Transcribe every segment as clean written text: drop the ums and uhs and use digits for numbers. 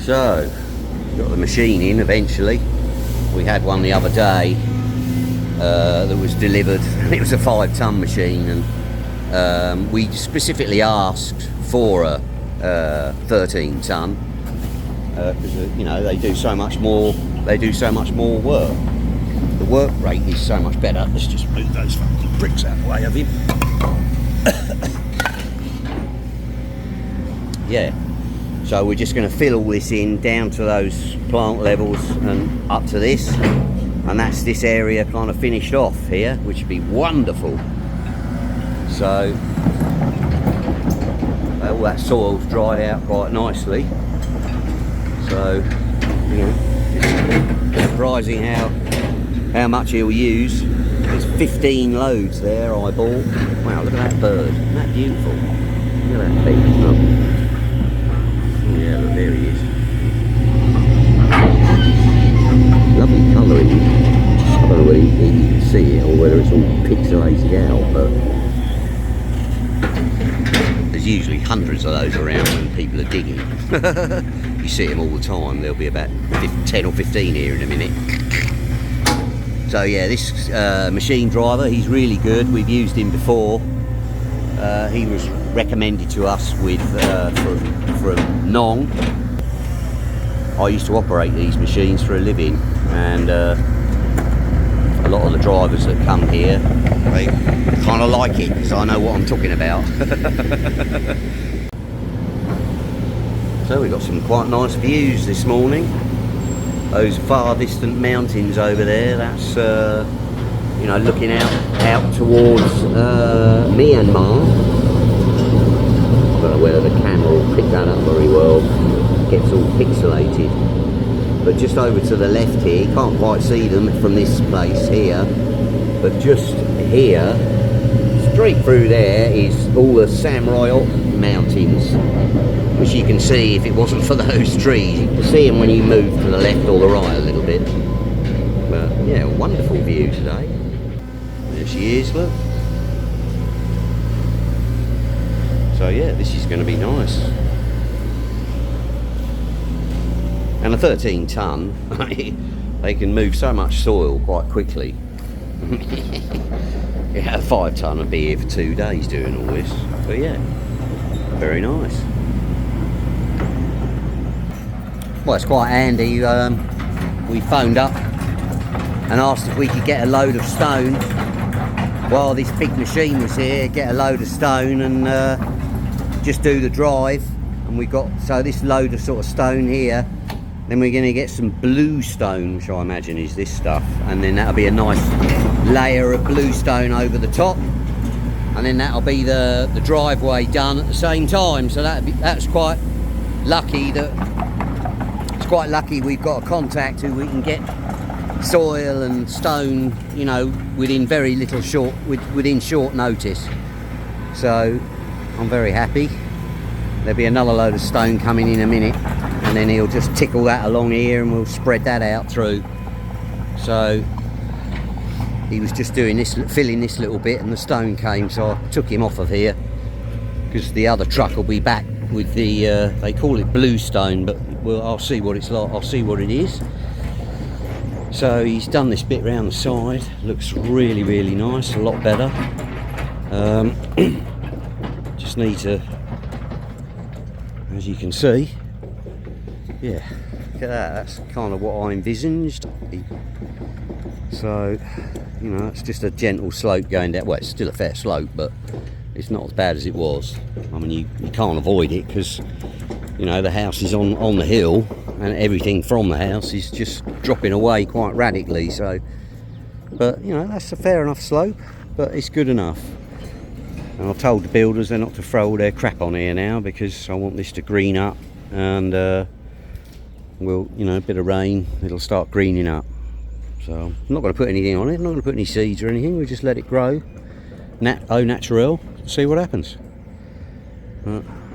So, got the machine in eventually. We had one the other day that was delivered, and it was a 5-ton machine, and we specifically asked for a 13-ton because you know, they do so much more. They do so much more work. The work rate is so much better. Let's just move those fucking bricks out of the way of him. Yeah. So we're just going to fill all this in down to those plant levels and up to this, and that's this area kind of finished off here, which would be wonderful. So all that soil's dried out quite nicely. So, you know, it's surprising how much he'll use. There's 15 loads there I bought. Wow, look at that bird. Isn't that beautiful? Look at that thing. Look. Yeah, look, there he is. Lovely colouring. I don't know whether you can see it or whether it's all pixelated out, but there's usually hundreds of those around when people are digging. You see them all the time. There'll be about 10 or 15 here in a minute. So yeah, this machine driver, he's really good. We've used him before. He was recommended to us with from Nong. I used to operate these machines for a living, and a lot of the drivers that come here, they kind of like it because I know what I'm talking about. So we got some quite nice views this morning. Those far distant mountains over there, that's you know, looking out towards Myanmar. I don't know whether the camera will pick that up very well. It gets all pixelated. But just over to the left here, you can't quite see them from this place here, but just here, straight through there, is all the Samurai Mountains, which you can see if it wasn't for those trees. You can see them when you move to the left or the right a little bit. But yeah, wonderful view today. There she is, look. So yeah, this is going to be nice. And a 13-ton, they can move so much soil quite quickly. Yeah, a 5-ton would be here for 2 days doing all this. But yeah, very nice. Well, it's quite handy. We phoned up and asked if we could get a load of stone while this big machine was here, get a load of stone and just do the drive. And we got, so this load of sort of stone here, then we're going to get some blue stone, which I imagine is this stuff, and then that'll be a nice layer of blue stone over the top, and then that'll be the driveway done at the same time. So that's quite lucky. It's quite lucky we've got a contact who we can get soil and stone, you know, within very little within short notice. So I'm very happy. There'll be another load of stone coming in a minute, and then he'll just tickle that along here and we'll spread that out through. So he was just doing this, filling this little bit, and the stone came, so I took him off of here because the other truck will be back with the they call it blue stone, but well, I'll see what it's like. I'll see what it is. So he's done this bit round the side. Looks really, really nice, a lot better. Just need to, as you can see, yeah, look at that. That's kind of what I envisaged. So, you know, it's just a gentle slope going down. Well, it's still a fair slope, but it's not as bad as it was. I mean, you can't avoid it because, you know, the house is on the hill, and everything from the house is just dropping away quite radically. So, but you know, that's a fair enough slope, but it's good enough. And I've told the builders they're not to throw all their crap on here now, because I want this to green up, and we'll, you know, a bit of rain, it'll start greening up. So I'm not going to put anything on it. I'm not going to put any seeds or anything. We'll just let it grow au naturel, see what happens.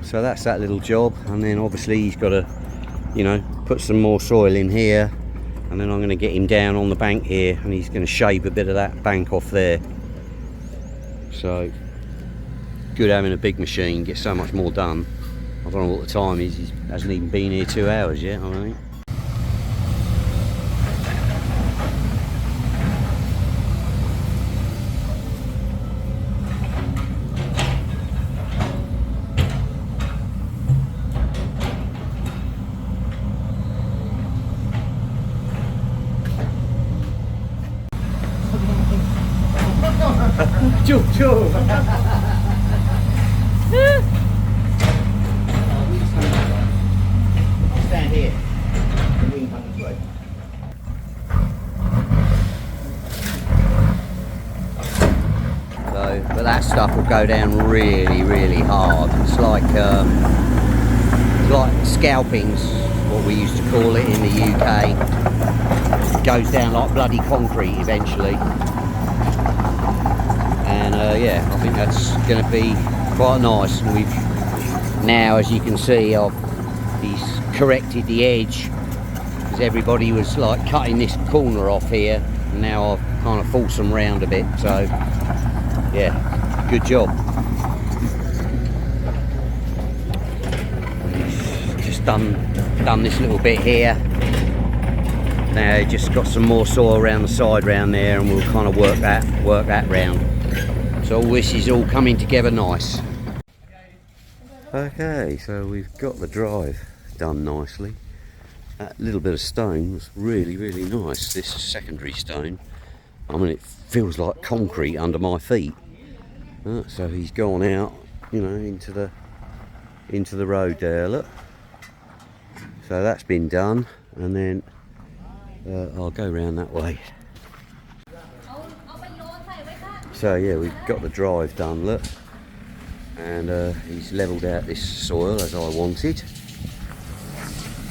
So that's that little job, and then obviously he's got to, you know, put some more soil in here, and then I'm going to get him down on the bank here, and he's going to shape a bit of that bank off there. So good having a big machine, get so much more done. I don't know what the time is. He hasn't even been here 2 hours yet, I think. Stand here. We can come this way. So, but that stuff will go down really, really hard. It's like scalping's what we used to call it in the UK. It goes down like bloody concrete eventually. And yeah, I think that's going to be quite nice. And we've now, as you can see, he's corrected the edge because everybody was like cutting this corner off here, and now I've kind of forced them round a bit. So yeah, good job. Just done this little bit here. Now just got some more soil around the side round there, and we'll kind of work that round. So this is all coming together nice. Okay, so we've got the drive done nicely. That little bit of stone was really, really nice. This secondary stone, I mean, it feels like concrete under my feet. So he's gone out, you know, into the road there. Look. So that's been done, and then I'll go round that way. So yeah, we've got the drive done, look, and he's levelled out this soil as I wanted.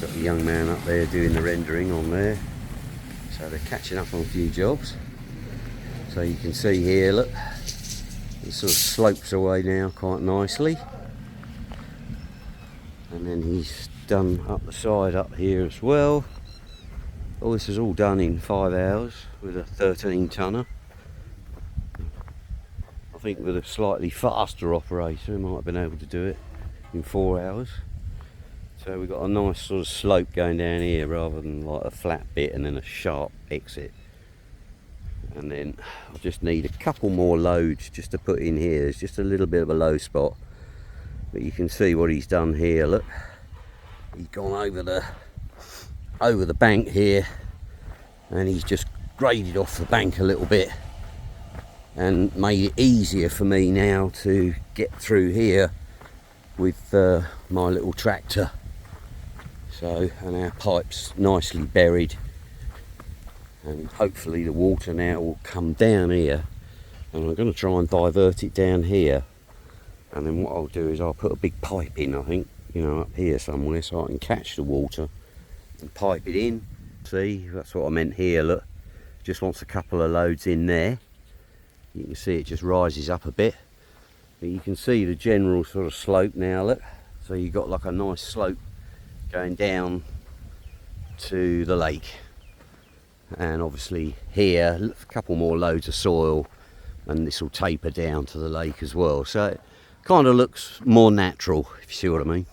Got the young man up there doing the rendering on there, so they're catching up on a few jobs. So you can see here, look, it sort of slopes away now quite nicely, and then he's done up the side up here as well. All this is all done in 5 hours with a 13 tonner. I think with a slightly faster operator, we might have been able to do it in 4 hours. So we've got a nice sort of slope going down here rather than like a flat bit and then a sharp exit. And then I just need a couple more loads just to put in here. There's just a little bit of a low spot, but you can see what he's done here. Look, he's gone over the bank here, and he's just graded off the bank a little bit and made it easier for me now to get through here with my little tractor. So, and our pipe's nicely buried, and hopefully the water now will come down here, and I'm going to try and divert it down here, and then what I'll do is I'll put a big pipe in, I think, you know, up here somewhere, so I can catch the water and pipe it in. See, that's what I meant here. Look, just wants a couple of loads in there. You can see it just rises up a bit, but you can see the general sort of slope now. Look, so you've got like a nice slope going down to the lake, and obviously here a couple more loads of soil, and this will taper down to the lake as well, so it kind of looks more natural, if you see what I mean.